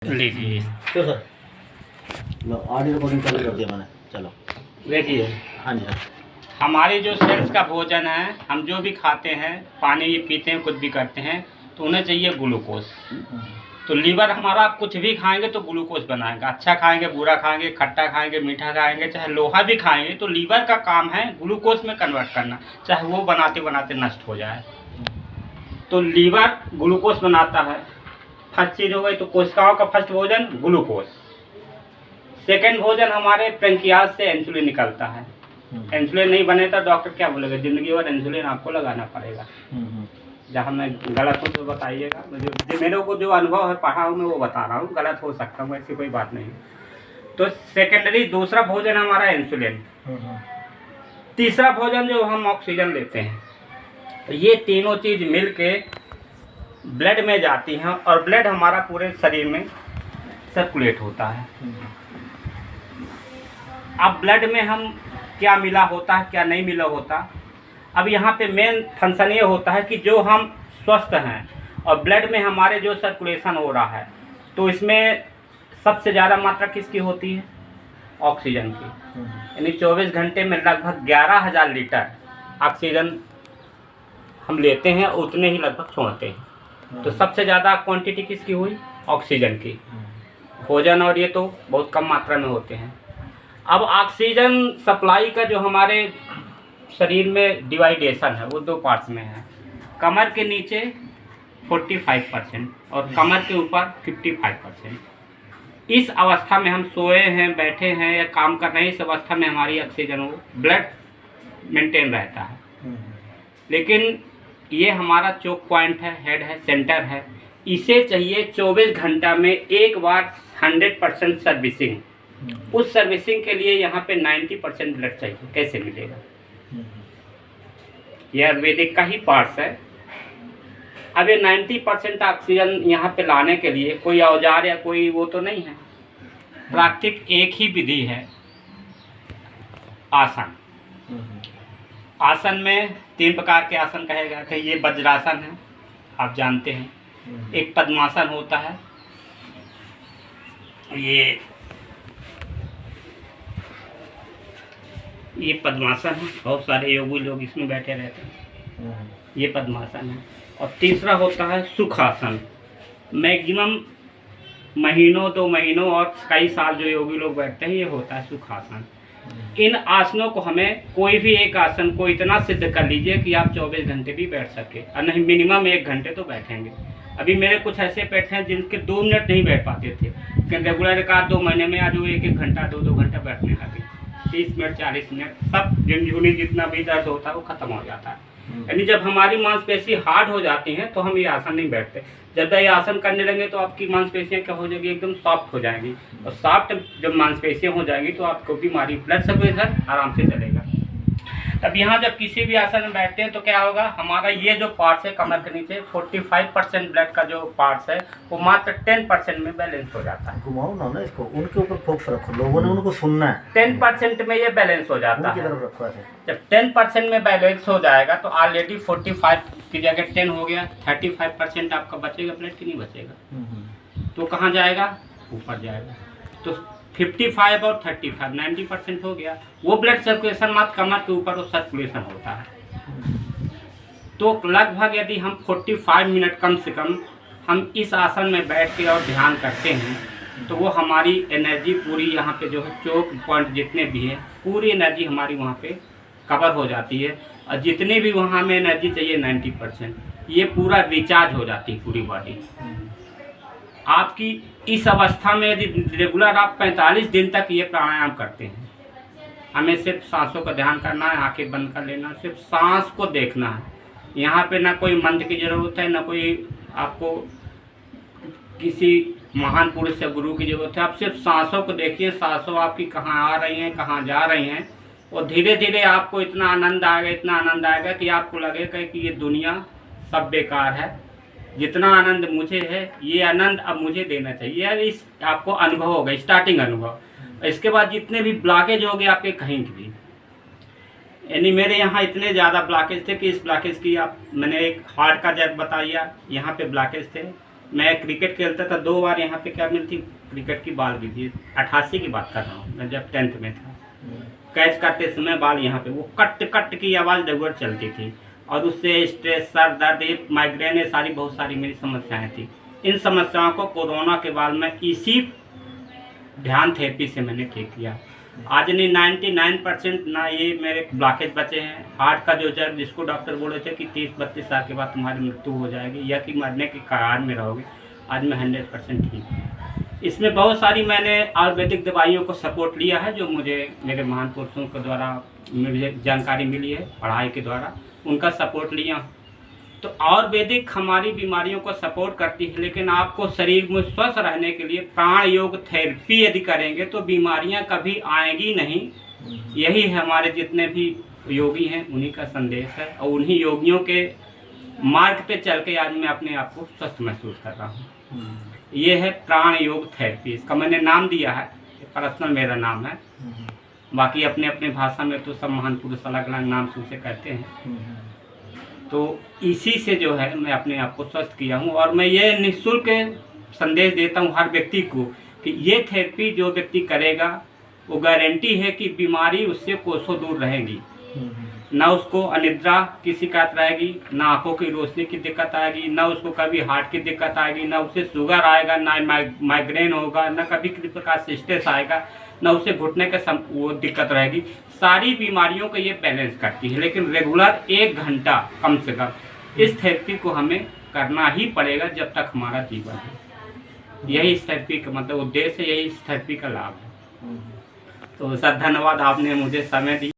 लीजिए। क्यों सर? लो audio recording चालू कर दिया मैंने। चलो देखिए, हाँ जी सर। हमारी जो सेल्स का भोजन है, हम जो भी खाते हैं, पानी पीते हैं, कुछ भी करते हैं, तो उन्हें चाहिए ग्लूकोज। तो लीवर हमारा कुछ भी खाएंगे तो ग्लूकोज बनाएगा। अच्छा खाएंगे, बुरा खाएंगे, खट्टा खाएंगे, मीठा खाएंगे, चाहे लोहा भी खाएंगे, तो लीवर का काम है ग्लूकोज में कन्वर्ट करना, चाहे वो बनाते बनाते नष्ट हो जाए। तो लीवर ग्लूकोज बनाता है। फर्स्ट चीज़ हो गई, तो कोशिकाओं का फर्स्ट भोजन ग्लूकोज। सेकेंड भोजन हमारे पेंक्रियाज से इंसुलिन निकलता है। इंसुलिन नहीं बने तो डॉक्टर क्या बोलेगा, जिंदगी भर इंसुलिन आपको लगाना पड़ेगा। जहाँ मैं गलत हूँ तो बताइएगा, मुझे मेरे को जो अनुभव है पढ़ा हूँ मैं वो बता रहा हूँ, गलत हो सकता हूँ, ऐसी कोई बात नहीं। तो सेकेंडरी दूसरा भोजन हमारा इंसुलिन। तीसरा भोजन जो हम ऑक्सीजन लेते हैं। तो ये तीनों चीज़ मिल के ब्लड में जाती हैं और ब्लड हमारा पूरे शरीर में सर्कुलेट होता है। अब ब्लड में हम क्या मिला होता है, क्या नहीं मिला होता, अब यहाँ पे मेन फंक्शन ये होता है कि जो हम स्वस्थ हैं और ब्लड में हमारे जो सर्कुलेशन हो रहा है, तो इसमें सबसे ज़्यादा मात्रा किसकी होती है? ऑक्सीजन की। यानी 24 घंटे में लगभग 11,000 लीटर ऑक्सीजन हम लेते हैं, उतने ही लगभग छोड़ते हैं। तो सबसे ज़्यादा क्वांटिटी किसकी हुई? ऑक्सीजन की। भोजन और ये तो बहुत कम मात्रा में होते हैं। अब ऑक्सीजन सप्लाई का जो हमारे शरीर में डिवाइडेशन है वो दो पार्ट्स में है। कमर के नीचे 45% और कमर के ऊपर 55%। इस अवस्था में हम सोए हैं, बैठे हैं या काम कर रहे हैं, इस अवस्था में हमारी ऑक्सीजन वो ब्लड मेंटेन रहता है। लेकिन ये हमारा चोक पॉइंट है, हेड है, सेंटर है, इसे चाहिए 24 घंटा में एक बार 100% सर्विसिंग। उस सर्विसिंग के लिए यहाँ पे 90% ब्लड चाहिए। कैसे मिलेगा? यह आयुर्वेदिक का ही पार्ट्स है। अब ये 90% ऑक्सीजन यहाँ पे लाने के लिए कोई औजार या कोई वो तो नहीं है। प्राकृतिक एक ही विधि है, आसन। आसन में 3 प्रकार के आसन कहे गए थे। ये वज्रासन है, आप जानते हैं। एक पद्मासन होता है, ये पद्मासन है। बहुत सारे योगी लोग इसमें बैठे रहते हैं, ये पद्मासन है। और तीसरा होता है सुखासन। मैक्सिमम महीनों, 2 महीनों और कई साल जो योगी लोग बैठते हैं, ये होता है सुखासन। इन आसनों को हमें कोई भी एक आसन को इतना सिद्ध कर लीजिए कि आप 24 घंटे भी बैठ सके, और नहीं मिनिमम 1 घंटे तो बैठेंगे। अभी मेरे कुछ ऐसे पेट हैं जिनके 2 मिनट नहीं बैठ पाते थे, लेकिन रेगुलर का 2 महीने में आज वो 1-1 घंटा 2-2 घंटा बैठने लगे। 30 मिनट 40 मिनट सब झुनझुनी जितना भी दर्द होता है वो खत्म हो जाता है। यानी जब हमारी मांसपेशी हार्ड हो जाती हैं तो हम ये आसन नहीं बैठते। जब ये आसन करने लगे तो आपकी मांसपेशियां क्या हो जाएगी? एकदम सॉफ्ट हो जाएंगी। और सॉफ्ट जब मांसपेशियां हो जाएंगी तो आपको बीमारी ब्लड सर्कुलेशन आराम से चलेगा। तब यहाँ जब किसी भी आसन में बैठते हैं तो क्या होगा? हमारा ये जो पार्ट्स है कमर के नीचे 45% ब्लड का जो पार्ट्स है वो मात्र 10% में बैलेंस हो जाता है। घुमाओ ना इसको, उनके ऊपर फोकस रखो, लोगों ने उनको सुनना है। 10% में ये बैलेंस हो जाता है। रखो ऐसे। जब 10% में बैलेंस हो जाएगा तो ऑलरेडी 45 की जगह 10 हो गया, 35% आपका बचेगा ब्लड की नहीं बचेगा। तो कहाँ जाएगा? ऊपर जाएगा। तो 55 और 35 90% हो गया। वो ब्लड सर्कुलेशन मात्र कमर के ऊपर वो सर्कुलेशन होता है। तो लगभग यदि हम 45 मिनट कम से कम हम इस आसन में बैठ के और ध्यान करते हैं तो वो हमारी एनर्जी पूरी यहाँ पे जो है चोक पॉइंट जितने भी है पूरी एनर्जी हमारी वहाँ पे कवर हो जाती है। और जितनी भी वहाँ में एनर्जी चाहिए 90% ये पूरा रिचार्ज हो जाती है पूरी बॉडी आपकी। इस अवस्था में यदि रेगुलर आप 45 दिन तक ये प्राणायाम करते हैं, हमें सिर्फ सांसों का ध्यान करना है, आंखें बंद कर लेना, सिर्फ सांस को देखना है। यहाँ पे ना कोई मंत्र की ज़रूरत है, ना कोई आपको किसी महान पुरुष या गुरु की ज़रूरत है। आप सिर्फ सांसों को देखिए, सांसों आपकी कहाँ आ रही हैं, कहाँ जा रही हैं, और धीरे धीरे आपको इतना आनंद आएगा, इतना आनंद आएगा कि आपको लगेगा कि ये दुनिया सब बेकार है। जितना आनंद मुझे है ये आनंद अब मुझे देना चाहिए। इस आपको अनुभव होगा, स्टार्टिंग अनुभव। इसके बाद जितने भी ब्लॉकेज हो गए आपके कहीं की भी, यानी मेरे यहाँ इतने ज़्यादा ब्लॉकेज थे कि इस ब्लॉकेज की आप मैंने एक हार्ट का जब बताया, यहाँ पे ब्लॉकेज थे, मैं क्रिकेट खेलता था, 2 बार यहाँ पे क्या मिलती क्रिकेट की बॉल गिरी, 88 की बात कर रहा हूँ, मैं जब 10th में था। कैच करते समय बॉल यहाँ पे वो कट कट की आवाज़ रेगुलर चलती थी, और उससे स्ट्रेस, सर दर्द, माइग्रेन, ये सारी बहुत सारी मेरी समस्याएं थी। इन समस्याओं को कोरोना के बाद में इसी ध्यान थेरेपी से मैंने ठीक किया। आज नहीं 99% ना ये मेरे ब्लॉकेज बचे हैं। हार्ट का जो जब जिसको डॉक्टर बोले थे कि 30-32 साल के बाद तुम्हारी मृत्यु हो जाएगी या कि मरने के कगार में रहोगे, आज मैं 100% ठीक हूँ। इसमें बहुत सारी मैंने आयुर्वेदिक दवाइयों को सपोर्ट लिया है, जो मुझे मेरे महान पुरुषों के द्वारा मुझे जानकारी मिली है, पढ़ाई के द्वारा उनका सपोर्ट लिया। तो आयुर्वेदिक हमारी बीमारियों को सपोर्ट करती है, लेकिन आपको शरीर में स्वस्थ रहने के लिए प्राण योग थेरेपी यदि करेंगे तो बीमारियां कभी आएंगी नहीं। यही है हमारे जितने भी योगी हैं उन्हीं का संदेश है, और उन्हीं योगियों के मार्ग पे चल के आज मैं अपने आप को स्वस्थ महसूस कर रहा हूँ। ये है प्राण योग थेरेपी, इसका मैंने नाम दिया है, पर्सनल मेरा नाम है। बाकी अपने अपने भाषा में तो सब महान पुरुष अलग अलग नाम से उसे कहते हैं। तो इसी से जो है मैं अपने आप को स्वस्थ किया हूँ, और मैं ये निःशुल्क संदेश देता हूँ हर व्यक्ति को कि ये थेरेपी जो व्यक्ति करेगा वो गारंटी है कि बीमारी उससे कोसों दूर रहेगी। ना उसको अनिद्रा की शिकायत रहेगी, ना आंखों की रोशनी की दिक्कत आएगी, ना उसको कभी हार्ट की दिक्कत आएगी, ना उसे शुगर आएगा, ना माइग्रेन होगा, ना कभी किसी प्रकार से स्ट्रेस आएगा, ना उसे घुटने का वो दिक्कत रहेगी। सारी बीमारियों को ये बैलेंस करती है, लेकिन रेगुलर 1 घंटा कम से कम इस थेरेपी को हमें करना ही पड़ेगा जब तक हमारा जीवन है। यही इस थेरेपी का मतलब उद्देश्य है, यही इस थेरेपी का लाभ है। तो सर धन्यवाद, आपने मुझे समय दिया।